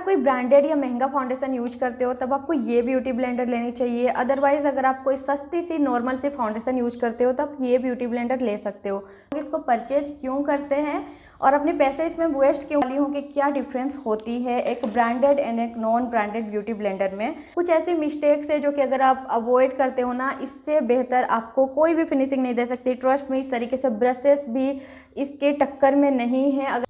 कोई ब्रांडेड या महंगा फाउंडेशन यूज करते हो तब आपको ये ब्यूटी ब्लेंडर लेनी चाहिए। अदरवाइज़ अगर आप कोई सस्ती सी नॉर्मल सी फाउंडेशन यूज करते हो तब ये ब्यूटी ब्लेंडर ले सकते हो। इसको परचेज क्यों करते हैं और अपने पैसे इसमें वेस्ट क्यों, वाली हूँ कि क्या डिफरेंस होती है एक ब्रांडेड एंड एक नॉन ब्रांडेड ब्यूटी ब्लेंडर में। कुछ ऐसी मिस्टेक्स है जो कि अगर आप अवॉइड करते हो ना, इससे बेहतर आपको कोई भी फिनिशिंग नहीं दे सकती। ट्रस्ट में, इस तरीके से ब्रशेस भी इसके टक्कर में नहीं है। अगर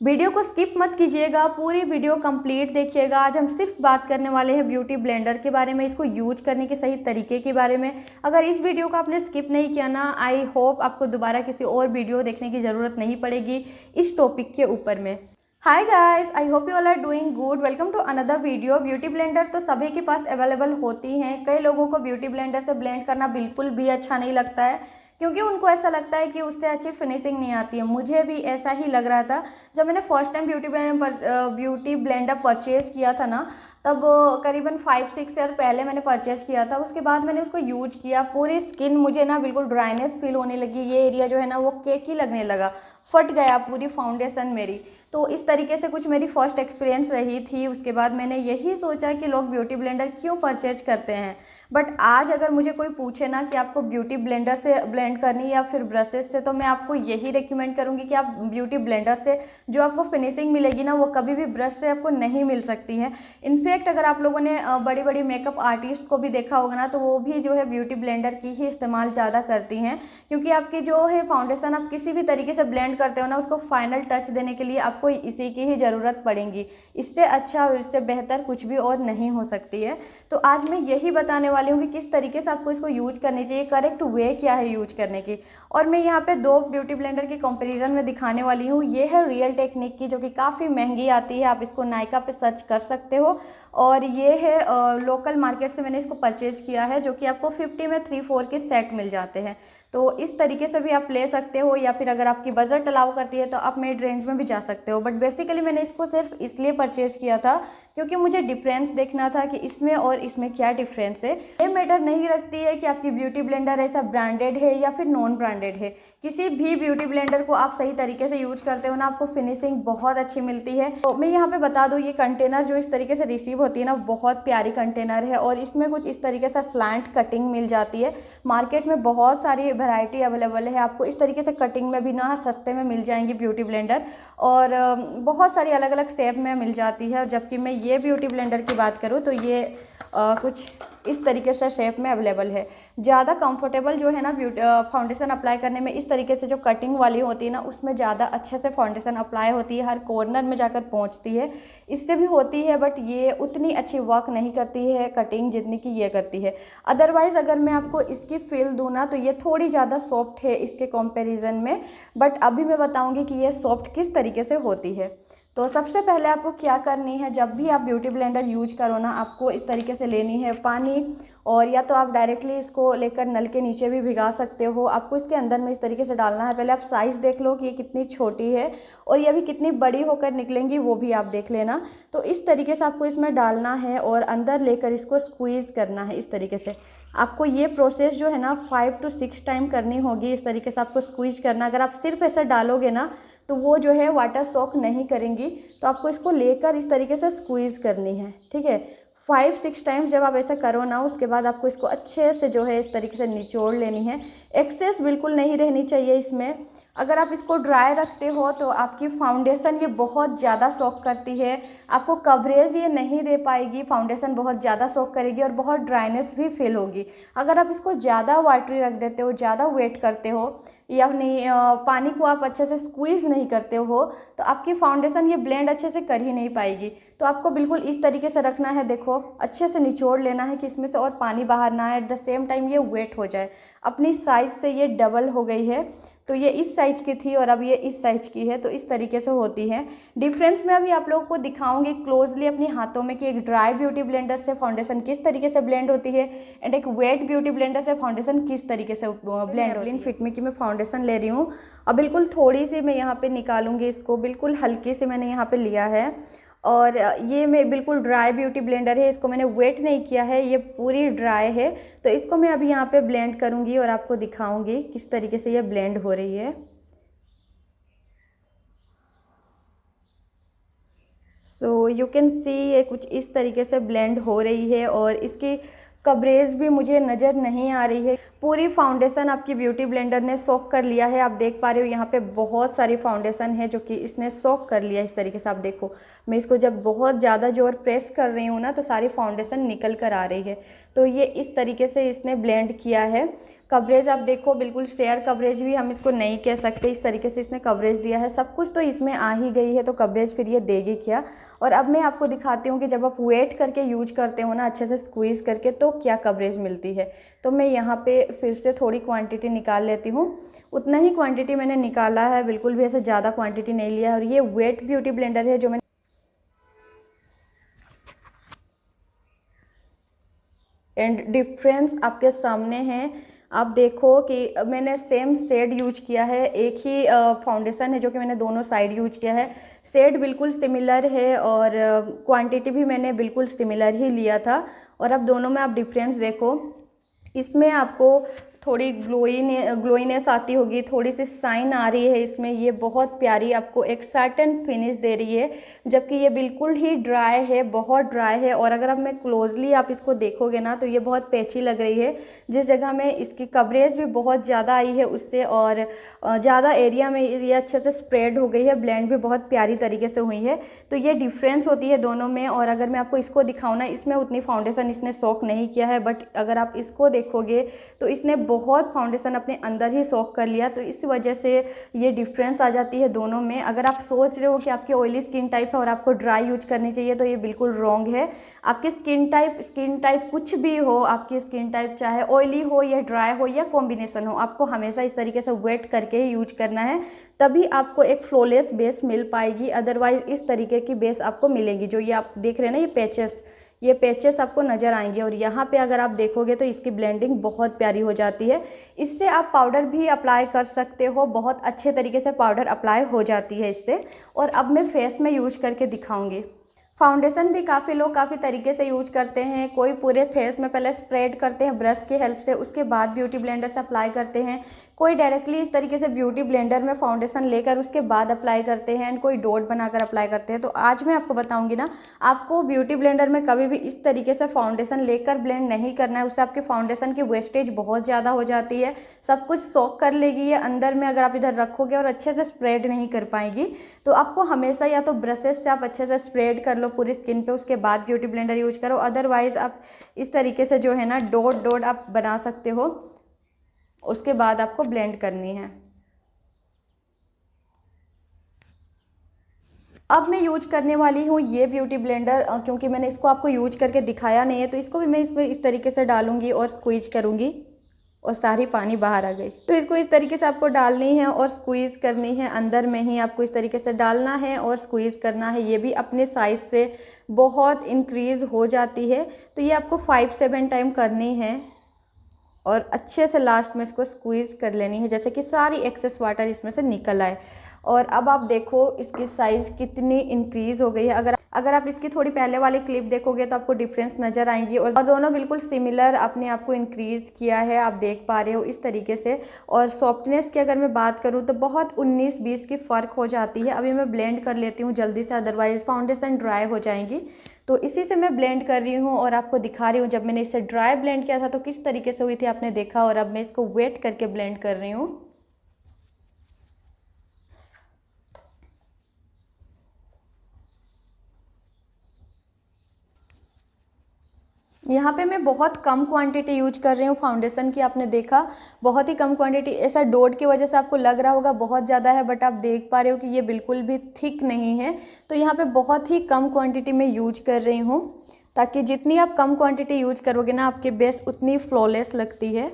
वीडियो को स्किप मत कीजिएगा, पूरी वीडियो कंप्लीट देखिएगा। आज हम सिर्फ बात करने वाले हैं ब्यूटी ब्लेंडर के बारे में, इसको यूज करने के सही तरीके के बारे में। अगर इस वीडियो को आपने स्किप नहीं किया ना, आई होप आपको दोबारा किसी और वीडियो देखने की ज़रूरत नहीं पड़ेगी इस टॉपिक के ऊपर में। Hi guys, I hope you all are doing good. Welcome to another video. Beauty blender तो सभी के पास अवेलेबल होती हैं। कई लोगों को ब्यूटी ब्लेंडर से ब्लेंड करना बिल्कुल भी अच्छा नहीं लगता है, क्योंकि उनको ऐसा लगता है कि उससे अच्छी फिनिशिंग नहीं आती है। मुझे भी ऐसा ही लग रहा था जब मैंने first time beauty blender purchase किया था ना, तब करीबन 5-6 ईयर पहले मैंने परचेज़ किया था। उसके बाद मैंने उसको यूज किया, पूरी स्किन मुझे ना बिल्कुल ड्राइनेस फील होने लगी। ये एरिया जो है ना वो केकी लगने लगा, फट गया पूरी फाउंडेशन मेरी। तो इस तरीके से कुछ मेरी फर्स्ट एक्सपीरियंस रही थी। उसके बाद मैंने यही सोचा कि लोग ब्यूटी ब्लेंडर क्यों परचेज करते हैं। बट आज अगर मुझे कोई पूछे ना कि आपको ब्यूटी ब्लेंडर से ब्लेंड करनी है या फिर ब्रशेस से, तो मैं आपको यही रिकमेंड करूँगी कि आप ब्यूटी ब्लेंडर से जो आपको फिनिशिंग मिलेगी ना, वो कभी भी ब्रश से आपको नहीं मिल सकती है। इनफैक्ट अगर आप लोगों ने बड़ी बड़ी मेकअप आर्टिस्ट को भी देखा होगा ना, तो वो भी जो है ब्यूटी ब्लेंडर की ही इस्तेमाल ज़्यादा करती हैं, क्योंकि आपकी जो है फाउंडेशन आप किसी भी तरीके से ब्लेंड करते हो ना, उसको फाइनल टच देने के लिए आपको इसी की ही ज़रूरत पड़ेगी। इससे अच्छा और इससे बेहतर कुछ भी और नहीं हो सकती है। तो आज मैं यही बताने वाली हूँ कि किस तरीके से आपको इसको यूज करनी चाहिए, करेक्ट वे क्या है यूज करने की। और मैं यहाँ पे 2 ब्यूटी ब्लेंडर की कंपैरिजन में दिखाने वाली हूँ। ये है रियल टेक्निक की, जो कि काफ़ी महंगी आती है, आप इसको नायका पे सर्च कर सकते हो। और ये है लोकल मार्केट से मैंने इसको परचेज़ किया है, जो कि आपको 50 में 3-4 के सेट मिल जाते हैं। तो इस तरीके से भी आप ले सकते हो, या फिर अगर आपकी बजट अलाउ करती है तो आप मिड रेंज में भी जा सकते हो। बट बेसिकली मैंने इसको सिर्फ इसलिए परचेज़ किया था क्योंकि मुझे डिफरेंस देखना था कि इसमें और इसमें क्या डिफरेंस है। ये मैटर नहीं रखती है कि आपकी ब्यूटी ब्लेंडर ऐसा ब्रांडेड है या फिर नॉन ब्रांडेड है। किसी भी ब्यूटी ब्लेंडर को आप सही तरीके से यूज करते हो ना, आपको फिनिशिंग बहुत अच्छी मिलती है। तो मैं यहाँ पे बता दूँ, ये कंटेनर जो इस तरीके से रिसीव होती है ना, बहुत प्यारी कंटेनर है। और इसमें कुछ इस तरीके से स्लैंट कटिंग मिल जाती है। मार्केट में बहुत सारी वैरायटी अवेलेबल है, आपको इस तरीके से कटिंग में भी ना सस्ते में मिल जाएंगी ब्यूटी ब्लेंडर, और बहुत सारी अलग अलग शेप में मिल जाती है। जबकि मैं ये ब्यूटी ब्लेंडर की बात करूँ तो ये कुछ इस तरीके से शेप में अवेलेबल है। ज़्यादा कंफर्टेबल जो है ना फाउंडेशन अप्लाई करने में, इस तरीके से जो कटिंग वाली होती है ना, उसमें ज़्यादा अच्छे से फाउंडेशन अप्लाई होती है, हर कॉर्नर में जाकर पहुंचती है। इससे भी होती है, बट ये उतनी अच्छी वर्क नहीं करती है कटिंग जितनी कि ये करती है। अदरवाइज़ अगर मैं आपको इसकी फील दूँ ना, तो ये थोड़ी ज़्यादा सॉफ्ट है इसके कंपैरिजन में। बट अभी मैं बताऊँगी कि ये सॉफ्ट किस तरीके से होती है। तो सबसे पहले आपको क्या करनी है, जब भी आप ब्यूटी ब्लेंडर यूज करो ना, आपको इस तरीके से लेनी है पानी, और या तो आप डायरेक्टली इसको लेकर नल के नीचे भी भिगा सकते हो। आपको इसके अंदर में इस तरीके से डालना है। पहले आप साइज़ देख लो कि ये कितनी छोटी है, और ये अभी कितनी बड़ी होकर निकलेंगी वो भी आप देख लेना। तो इस तरीके से आपको इसमें डालना है और अंदर लेकर इसको स्क्वीज़ करना है। इस तरीके से आपको ये प्रोसेस जो है ना 5 to 6 टाइम करनी होगी। इस तरीके से आपको स्क्वीज करना। अगर आप सिर्फ ऐसा डालोगे ना, तो वो जो है वाटर सॉक नहीं करेंगी। तो आपको इसको लेकर इस तरीके से स्क्वीज करनी है, ठीक है। 5-6 टाइम्स जब आप ऐसा करो ना, उसके बाद आपको इसको अच्छे से जो है इस तरीके से निचोड़ लेनी है। एक्सेस बिल्कुल नहीं रहनी चाहिए इसमें। अगर आप इसको ड्राई रखते हो तो आपकी फाउंडेशन ये बहुत ज़्यादा सोक करती है, आपको कवरेज ये नहीं दे पाएगी। फाउंडेशन बहुत ज़्यादा सोक करेगी और बहुत ड्राइनेस भी फील होगी। अगर आप इसको ज़्यादा वाटरी रख देते हो, ज़्यादा वेट करते हो, या नहीं पानी को आप अच्छे से स्क्वीज़ नहीं करते हो, तो आपकी फाउंडेशन ये ब्लेंड अच्छे से कर ही नहीं पाएगी। तो आपको बिल्कुल इस तरीके से रखना है। देखो, अच्छे से निचोड़ लेना है कि इसमें से और पानी बाहर ना आए, एट द सेम टाइम ये वेट हो जाए। अपनी साइज़ से ये डबल हो गई है, तो ये इस साइज़ की थी और अब ये इस साइज़ की है। तो इस तरीके से होती है डिफरेंस। मैं अभी आप लोगों को दिखाऊंगी क्लोजली अपने हाथों में कि एक ड्राई ब्यूटी ब्लेंडर से फाउंडेशन किस तरीके से ब्लेंड होती है, एंड एक वेट ब्यूटी ब्लेंडर से फाउंडेशन किस तरीके से ब्लेंड होती है। फिट में कि मैं फाउंडेशन ले रही हूँ, अब बिल्कुल थोड़ी सी मैं यहाँ पे निकालूंगी इसको, बिल्कुल हल्की से मैंने यहाँ पे लिया है। और ये मैं बिल्कुल ड्राई ब्यूटी ब्लेंडर है, इसको मैंने वेट नहीं किया है, ये पूरी ड्राई है। तो इसको मैं अभी यहाँ पे ब्लेंड करूँगी और आपको दिखाऊंगी किस तरीके से ये ब्लेंड हो रही है। सो यू कैन सी ये कुछ इस तरीके से ब्लेंड हो रही है और इसकी कवरेज भी मुझे नज़र नहीं आ रही है। पूरी फाउंडेशन आपकी ब्यूटी ब्लेंडर ने सोक कर लिया है। आप देख पा रहे हो यहाँ पे बहुत सारी फाउंडेशन है जो कि इसने सोक कर लिया। इस तरीके से आप देखो, मैं इसको जब बहुत ज़्यादा जोर प्रेस कर रही हूँ ना तो सारी फाउंडेशन निकल कर आ रही है। तो ये इस तरीके से इसने ब्लेंड किया है। कवरेज आप देखो, बिल्कुल शेयर कवरेज भी हम इसको नहीं कह सकते, इस तरीके से इसने कवरेज दिया है। सब कुछ तो इसमें आ ही गई है तो कवरेज फिर ये देगी क्या। और अब मैं आपको दिखाती हूँ कि जब आप वेट करके यूज करते हो ना, अच्छे से स्क्वीज़ करके, तो क्या कवरेज मिलती है। तो मैं यहाँ पे फिर से थोड़ी क्वांटिटी निकाल लेती हूँ। उतना ही क्वांटिटी मैंने निकाला है, बिल्कुल भी ऐसे ज़्यादा क्वांटिटी नहीं लिया है। और ये वेट ब्यूटी ब्लेंडर है जो मैंने एंड डिफरेंस आपके सामने है। आप देखो कि मैंने सेम शेड यूज किया है, एक ही फाउंडेशन है जो कि मैंने दोनों साइड यूज किया है। शेड बिल्कुल सिमिलर है और क्वांटिटी भी मैंने बिल्कुल सिमिलर ही लिया था। और अब दोनों में आप डिफरेंस देखो, इसमें आपको थोड़ी ग्लोइनेस आती होगी, थोड़ी सी शाइन आ रही है इसमें। ये बहुत प्यारी आपको एक सर्टेन फिनिश दे रही है, जबकि ये बिल्कुल ही ड्राई है, बहुत ड्राई है। और अगर आप मैं क्लोजली आप इसको देखोगे ना तो ये बहुत पैची लग रही है। जिस जगह में इसकी कवरेज भी बहुत ज़्यादा आई है उससे, और ज़्यादा एरिया में ये अच्छे से स्प्रेड हो गई है, ब्लेंड भी बहुत प्यारी तरीके से हुई है। तो ये डिफरेंस होती है दोनों में। और अगर मैं आपको इसको दिखाऊँ ना, इसमें उतनी फाउंडेशन इसने सोक नहीं किया है, बट अगर आप इसको देखोगे तो इसने बहुत फाउंडेशन अपने अंदर ही सोक कर लिया। तो इस वजह से ये डिफरेंस आ जाती है दोनों में। अगर आप सोच रहे हो कि आपकी ऑयली स्किन टाइप है और आपको ड्राई यूज करनी चाहिए, तो ये बिल्कुल रॉन्ग है। आपकी स्किन टाइप कुछ भी हो, आपकी स्किन टाइप चाहे ऑयली हो या ड्राई हो या कॉम्बिनेशन हो, आपको हमेशा इस तरीके से वेट करके ही यूज करना है, तभी आपको एक फ्लॉलेस बेस मिल पाएगी। अदरवाइज इस तरीके की बेस आपको मिलेगी। जो ये आप देख रहे हैं ना, ये पैचेस आपको नज़र आएंगे। और यहाँ पे अगर आप देखोगे तो इसकी ब्लेंडिंग बहुत प्यारी हो जाती है। इससे आप पाउडर भी अप्लाई कर सकते हो, बहुत अच्छे तरीके से पाउडर अप्लाई हो जाती है इससे। और अब मैं फेस में यूज करके दिखाऊंगी। फाउंडेशन भी काफ़ी लोग काफ़ी तरीके से यूज करते हैं। कोई पूरे फेस में पहले स्प्रेड करते हैं ब्रश की हेल्प से, उसके बाद ब्यूटी ब्लेंडर से अप्लाई करते हैं। कोई डायरेक्टली इस तरीके से ब्यूटी ब्लेंडर में फाउंडेशन लेकर उसके बाद अप्लाई करते हैं, एंड कोई डॉट बनाकर अप्लाई करते हैं। तो आज मैं आपको बताऊंगी ना, आपको ब्यूटी ब्लेंडर में कभी भी इस तरीके से फाउंडेशन लेकर ब्लेंड नहीं करना है। उससे आपकी फाउंडेशन की वेस्टेज बहुत ज़्यादा हो जाती है, सब कुछ सोक कर लेगी ये अंदर में अगर आप इधर रखोगे, और अच्छे से स्प्रेड नहीं कर पाएगी। तो आपको हमेशा या तो ब्रशेस से आप अच्छे से स्प्रेड कर लो पूरी स्किन पे, उसके बाद ब्यूटी ब्लेंडर यूज करो। अदरवाइज आप इस तरीके से जो है ना, डॉट डॉट आप बना सकते हो, उसके बाद आपको ब्लेंड करनी है। अब मैं यूज करने वाली हूँ ये ब्यूटी ब्लेंडर, क्योंकि मैंने इसको आपको यूज करके दिखाया नहीं है, तो इसको भी मैं इसमें इस तरीके से डालूंगी और स्क्वीज करूँगी। और सारी पानी बाहर आ गई। तो इसको इस तरीके से आपको डालनी है और स्क्वीज़ करनी है, अंदर में ही आपको इस तरीके से डालना है और स्क्वीज़ करना है। ये भी अपने साइज़ से बहुत इंक्रीज़ हो जाती है, तो ये आपको 5-7 टाइम करनी है। और अच्छे से लास्ट में इसको स्क्वीज़ कर लेनी है, जैसे कि सारी एक्सेस वाटर इसमें से निकल आए। और अब आप देखो इसकी साइज़ कितनी इंक्रीज़ हो गई है। अगर आप इसकी थोड़ी पहले वाली क्लिप देखोगे तो आपको डिफरेंस नज़र आएंगी। और दोनों बिल्कुल सिमिलर अपने आप को इंक्रीज़ किया है, आप देख पा रहे हो इस तरीके से। और सॉफ्टनेस की अगर मैं बात करूँ तो बहुत 19-20 की फ़र्क हो जाती है। अभी मैं ब्लेंड कर लेती हूँ जल्दी से, अदरवाइज़ फाउंडेशन ड्राई हो जाएंगी। तो इसी से मैं ब्लेंड कर रही हूँ और आपको दिखा रही हूँ। जब मैंने इसे ड्राई ब्लेंड किया था तो किस तरीके से हुई थी आपने देखा, और अब मैं इसको वेट करके ब्लेंड कर रही हूँ। यहाँ पे मैं बहुत कम क्वांटिटी यूज कर रही हूँ फाउंडेशन की, आपने देखा बहुत ही कम क्वांटिटी। ऐसा डॉट की वजह से आपको लग रहा होगा बहुत ज़्यादा है, बट आप देख पा रहे हो कि ये बिल्कुल भी थिक नहीं है। तो यहाँ पे बहुत ही कम क्वांटिटी में यूज कर रही हूँ, ताकि जितनी आप कम क्वांटिटी यूज करोगे ना, आपकी बेस उतनी फ्लॉलेस लगती है।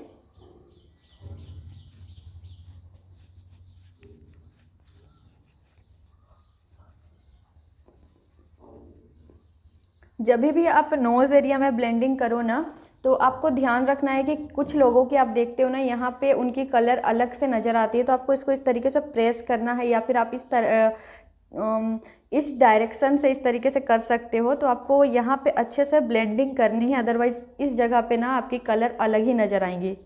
जब भी आप नोज़ एरिया में ब्लेंडिंग करो ना, तो आपको ध्यान रखना है कि कुछ लोगों की आप देखते हो ना, यहाँ पे उनकी कलर अलग से नज़र आती है। तो आपको इसको इस तरीके से प्रेस करना है, या फिर आप इस डायरेक्शन से इस तरीके से कर सकते हो। तो आपको यहाँ पे अच्छे से ब्लेंडिंग करनी है, अदरवाइज इस जगह पे ना आपकी कलर अलग ही नज़र आएंगी।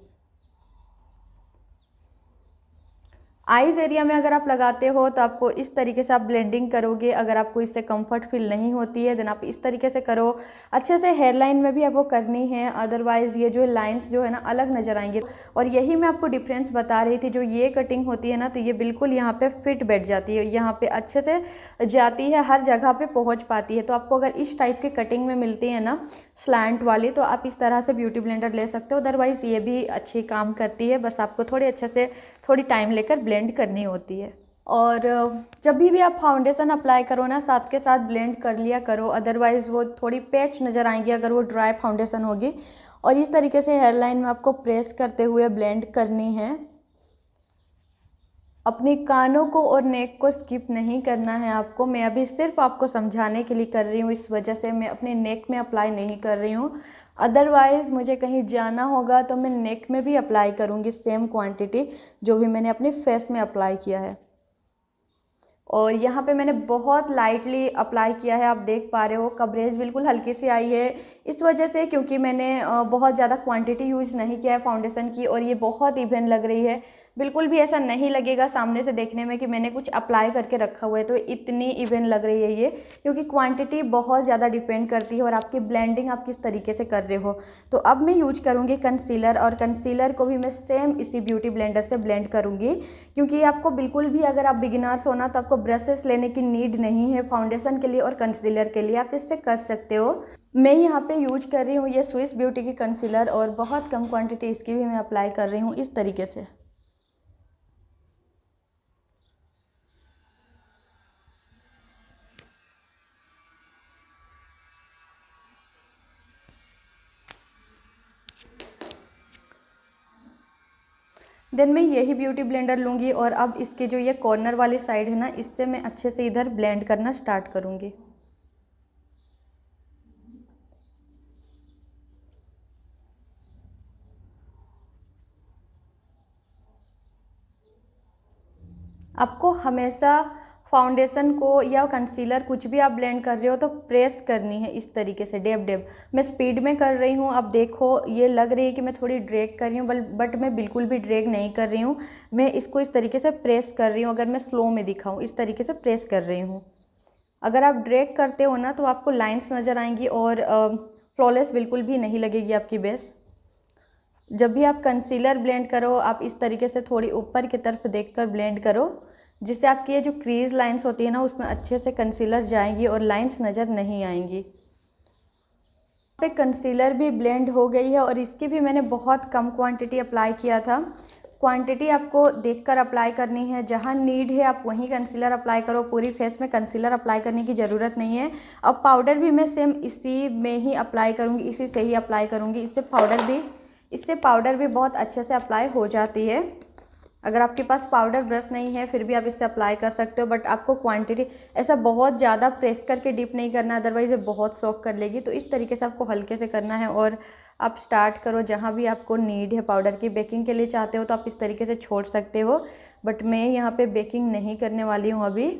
आईज एरिया में अगर आप लगाते हो तो आपको इस तरीके से आप ब्लेंडिंग करोगे। अगर आपको इससे कंफर्ट फील नहीं होती है देन आप इस तरीके से करो। अच्छे से हेयर लाइन में भी आपको करनी है, अदरवाइज़ ये जो लाइंस जो है ना अलग नज़र आएंगे। और यही मैं आपको डिफरेंस बता रही थी, जो ये कटिंग होती है ना तो ये बिल्कुल यहाँ पे फिट बैठ जाती है, यहाँ पे अच्छे से जाती है, हर जगह पे पहुँच पाती है। तो आपको अगर इस टाइप की कटिंग में मिलती है ना स्लैंट वाली, तो आप इस तरह से ब्यूटी ब्लेंडर ले सकते हो। अदरवाइज़ ये भी अच्छी काम करती है, बस आपको थोड़े अच्छे से थोड़ी टाइम लेकर ब्लेंड करनी होती है। और जब भी आप फाउंडेशन अप्लाई करो ना साथ के साथ ब्लेंड कर लिया करो, अदरवाइज़ वो थोड़ी पैच नज़र आएंगी अगर वो ड्राई फाउंडेशन होगी। और इस तरीके से हेयर लाइन में आपको प्रेस करते हुए ब्लेंड करनी है। अपने कानों को और नेक को स्किप नहीं करना है आपको। मैं अभी सिर्फ आपको समझाने के लिए कर रही हूँ, इस वजह से मैं अपने नेक में अप्लाई नहीं कर रही हूँ। अदरवाइज़ मुझे कहीं जाना होगा तो मैं नेक में भी अप्लाई करूँगी सेम क्वांटिटी जो भी मैंने अपने फेस में अप्लाई किया है। और यहाँ पे मैंने बहुत लाइटली अप्लाई किया है, आप देख पा रहे हो कवरेज बिल्कुल हल्की सी आई है, इस वजह से क्योंकि मैंने बहुत ज़्यादा क्वांटिटी यूज़ नहीं किया है फाउंडेशन की। और ये बहुत इवन लग रही है, बिल्कुल भी ऐसा नहीं लगेगा सामने से देखने में कि मैंने कुछ अप्लाई करके रखा हुआ है। तो इतनी इवन लग रही है ये, क्योंकि क्वांटिटी बहुत ज़्यादा डिपेंड करती है और आपकी ब्लेंडिंग आप किस तरीके से कर रहे हो। तो अब मैं यूज करूँगी कंसीलर, और कंसीलर को भी मैं सेम इसी ब्यूटी ब्लेंडर से ब्लेंड करूँगी। क्योंकि आपको बिल्कुल भी अगर आप बिगिनर्स हो ना तो आपको ब्रशेस लेने की नीड नहीं है फाउंडेशन के लिए और कंसीलर के लिए, आप इससे कर सकते हो। मैं यहाँ पे यूज कर रही हूँ ये स्विस ब्यूटी की कंसीलर, और बहुत कम क्वांटिटी इसकी भी मैं अप्लाई कर रही हूँ इस तरीके से। देन मैं यही ब्यूटी ब्लेंडर लूँगी और अब इसके जो ये कॉर्नर वाली साइड है ना, इससे मैं अच्छे से इधर ब्लेंड करना स्टार्ट करूँगी। आपको हमेशा फाउंडेशन को या कंसीलर कुछ भी आप ब्लेंड कर रहे हो तो प्रेस करनी है इस तरीके से डेब डेब। मैं स्पीड में कर रही हूँ, आप देखो ये लग रही है कि मैं थोड़ी ड्रैग कर रही हूँ, बट मैं बिल्कुल भी ड्रैग नहीं कर रही हूँ। मैं इसको इस तरीके से प्रेस कर रही हूँ। अगर मैं स्लो में दिखाऊँ, इस तरीके से प्रेस कर रही हूँ। अगर आप ड्रैग करते हो ना तो आपको लाइंस नज़र आएंगी और फ्लॉलेस बिल्कुल भी नहीं लगेगी आपकी बेस। जब भी आप कंसीलर ब्लेंड करो आप इस तरीके से थोड़ी ऊपर की तरफ देखकर ब्लेंड करो, जिससे आपकी ये जो क्रीज लाइंस होती है ना उसमें अच्छे से कंसीलर जाएंगी और लाइंस नज़र नहीं आएंगी। पे कंसीलर भी ब्लेंड हो गई है और इसकी भी मैंने बहुत कम क्वांटिटी अप्लाई किया था। क्वांटिटी आपको देखकर अप्लाई करनी है, जहाँ नीड है आप वहीं कंसीलर अप्लाई करो। पूरी फेस में कंसीलर अप्लाई करने की ज़रूरत नहीं है। अब पाउडर भी मैं सेम इसी में ही अप्लाई करूँगी, इसी से ही अप्लाई करूँगी। इससे पाउडर भी बहुत अच्छे से अप्लाई हो जाती है। अगर आपके पास पाउडर ब्रश नहीं है फिर भी आप इससे अप्लाई कर सकते हो, बट आपको क्वांटिटी ऐसा बहुत ज़्यादा प्रेस करके डीप नहीं करना, अदरवाइज़ ये बहुत सॉक कर लेगी। तो इस तरीके से आपको हल्के से करना है और आप स्टार्ट करो जहाँ भी आपको नीड है पाउडर की। बेकिंग के लिए चाहते हो तो आप इस तरीके से छोड़ सकते हो, बट मैं यहाँ पे बेकिंग नहीं करने वाली हूँ अभी।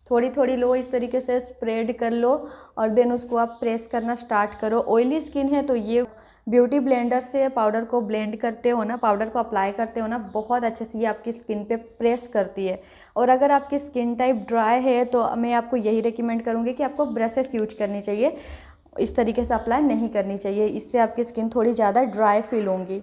थोड़ी थोड़ी लो, इस तरीके से स्प्रेड कर लो और देन उसको आप प्रेस करना स्टार्ट करो। ऑयली स्किन है तो ये ब्यूटी ब्लेंडर से पाउडर को ब्लेंड करते हो ना, पाउडर को अप्लाई करते हो ना, बहुत अच्छे से ये आपकी स्किन पे प्रेस करती है। और अगर आपकी स्किन टाइप ड्राई है तो मैं आपको यही रिकमेंड करूँगी कि आपको ब्रशेस यूज करनी चाहिए, इस तरीके से अप्लाई नहीं करनी चाहिए। इससे आपकी स्किन थोड़ी ज़्यादा ड्राई फील होंगी।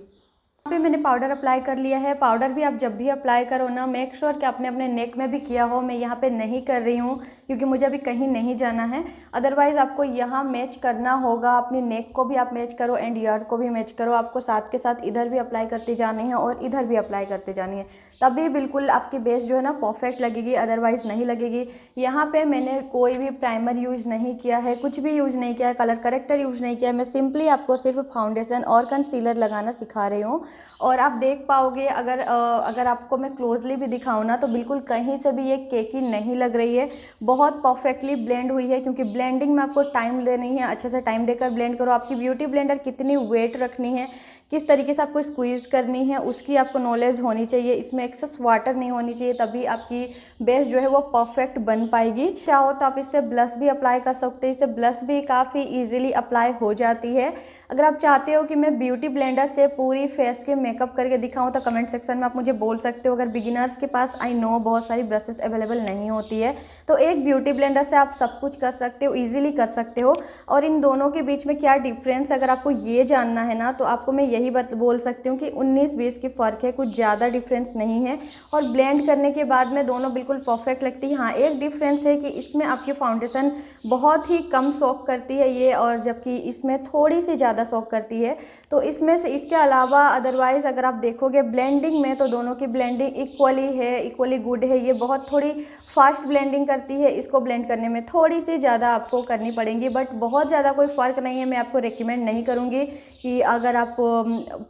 यहाँ पे मैंने पाउडर अप्लाई कर लिया है। पाउडर भी आप जब भी अप्लाई करो ना मेक श्योर कि आपने अपने नेक में भी किया हो। मैं यहाँ पे नहीं कर रही हूँ क्योंकि मुझे अभी कहीं नहीं जाना है, अदरवाइज़ आपको यहाँ मैच करना होगा। अपनी नेक को भी आप मैच करो एंड ईयर को भी मैच करो। आपको साथ के साथ इधर भी अप्लाई करती जानी है और इधर भी अप्लाई करते जानी है, तभी बिल्कुल आपकी बेस जो है ना परफेक्ट लगेगी, अदरवाइज़ नहीं लगेगी। यहाँ पर मैंने कोई भी प्राइमर यूज़ नहीं किया है, कुछ भी यूज़ नहीं किया है, कलर करेक्टर यूज़ नहीं किया है। मैं सिंपली आपको सिर्फ फाउंडेशन और कंसीलर लगाना सिखा रही हूँ। और आप देख पाओगे अगर आपको मैं क्लोजली भी दिखाऊँ ना तो बिल्कुल कहीं से भी ये केकी नहीं लग रही है, बहुत परफेक्टली ब्लेंड हुई है। क्योंकि ब्लेंडिंग में आपको टाइम देनी है, अच्छे से टाइम देकर ब्लेंड करो। आपकी ब्यूटी ब्लेंडर कितनी वेट रखनी है, किस तरीके से आपको स्क्वीज़ करनी है उसकी आपको नॉलेज होनी चाहिए। इसमें एक्सेस वाटर नहीं होनी चाहिए, तभी आपकी बेस जो है वो परफेक्ट बन पाएगी। चाहो तो आप इससे ब्लश भी अप्लाई कर सकते हैं, इससे ब्लश भी काफ़ी ईजिली अप्लाई हो जाती है। अगर आप चाहते हो कि मैं ब्यूटी ब्लेंडर से पूरी फेस के मेकअप करके दिखाऊं तो कमेंट सेक्शन में आप मुझे बोल सकते हो। अगर बिगिनर्स के पास आई नो बहुत सारी ब्रशेस अवेलेबल नहीं होती है, तो एक ब्यूटी ब्लेंडर से आप सब कुछ कर सकते हो, ईजिली कर सकते हो। और इन दोनों के बीच में क्या डिफरेंस, अगर आपको ये जानना है ना, तो आपको मैं यही बोल सकती हूँ कि 19-20 की फ़र्क है, कुछ ज़्यादा डिफरेंस नहीं है। और ब्लेंड करने के बाद में दोनों बिल्कुल परफेक्ट लगती है। हाँ, एक डिफरेंस है कि इसमें आपकी फाउंडेशन बहुत ही कम सोक करती है ये, और जबकि इसमें थोड़ी सी ज़्यादा सोक करती है। तो इसमें से इसके अलावा अदरवाइज़ अगर आप देखोगे ब्लेंडिंग में, तो दोनों की ब्लेंडिंग इक्वली है, इक्वली गुड है। ये बहुत थोड़ी फास्ट ब्लेंडिंग करती है, इसको ब्लेंड करने में थोड़ी सी ज़्यादा आपको करनी पड़ेगी, बट बहुत ज़्यादा कोई फ़र्क नहीं है। मैं आपको रिकमेंड नहीं करूँगी कि अगर आप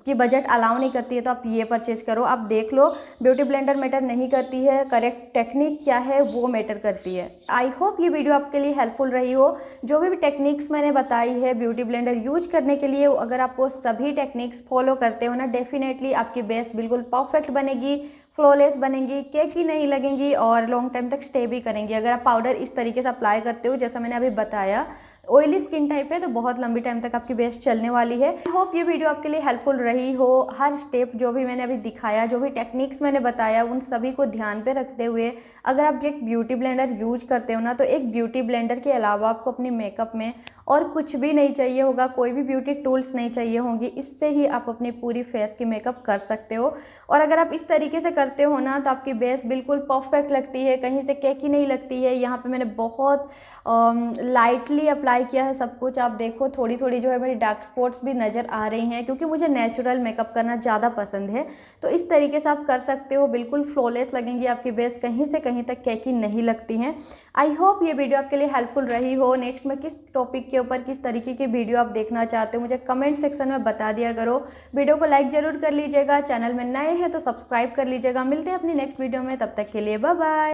की बजट अलाउ नहीं करती है तो आप ये परचेज़ करो। आप देख लो, ब्यूटी ब्लेंडर मैटर नहीं करती है, करेक्ट टेक्निक क्या है वो मैटर करती है। आई होप ये वीडियो आपके लिए हेल्पफुल रही हो। जो भी टेक्निक्स मैंने बताई है ब्यूटी ब्लेंडर यूज करने के लिए, अगर आप वो सभी टेक्निक्स फॉलो करते हो ना, डेफिनेटली आपकी बेस बिल्कुल परफेक्ट बनेगी, फ्लॉलेस बनेंगी, केकी नहीं लगेंगी और लॉन्ग टाइम तक स्टे भी करेंगी। अगर आप पाउडर इस तरीके से अप्लाई करते हो जैसा मैंने अभी बताया, ऑयली स्किन टाइप है, तो बहुत लंबी टाइम तक आपकी बेस चलने वाली है। आई होप ये वीडियो आपके लिए हेल्पफुल रही हो। हर स्टेप जो भी मैंने अभी दिखाया, जो भी टेक्निक्स मैंने बताया, उन सभी को ध्यान पे रखते हुए अगर आप एक ब्यूटी ब्लेंडर यूज करते हो ना, तो एक ब्यूटी ब्लेंडर के अलावा आपको अपने मेकअप में और कुछ भी नहीं चाहिए होगा, कोई भी ब्यूटी टूल्स नहीं चाहिए होंगी। इससे ही आप अपनी पूरी फेस की मेकअप कर सकते हो। और अगर आप इस तरीके से करते हो ना, तो आपकी बेस बिल्कुल परफेक्ट लगती है, कहीं से केकी नहीं लगती है। यहाँ पे मैंने बहुत लाइटली अप्लाई किया है सब कुछ। आप देखो थोड़ी थोड़ी जो है मेरी डार्क स्पॉट्स भी नज़र आ रही हैं, क्योंकि मुझे नेचुरल मेकअप करना ज़्यादा पसंद है। तो इस तरीके से आप कर सकते हो, बिल्कुल फ्लॉलेस लगेंगी आपकी बेस, कहीं से कहीं तक केकी नहीं लगती हैं। आई होप ये वीडियो आपके लिए हेल्पफुल रही हो। नेक्स्ट में किस टॉपिक के ऊपर किस तरीके की वीडियो आप देखना चाहते हो मुझे कमेंट सेक्शन में बता दिया करो। वीडियो को लाइक ज़रूर कर लीजिएगा, चैनल में नए हैं तो सब्सक्राइब कर लीजिएगा। मिलते हैं अपनी नेक्स्ट वीडियो में, तब तक के लिए बाय बाय।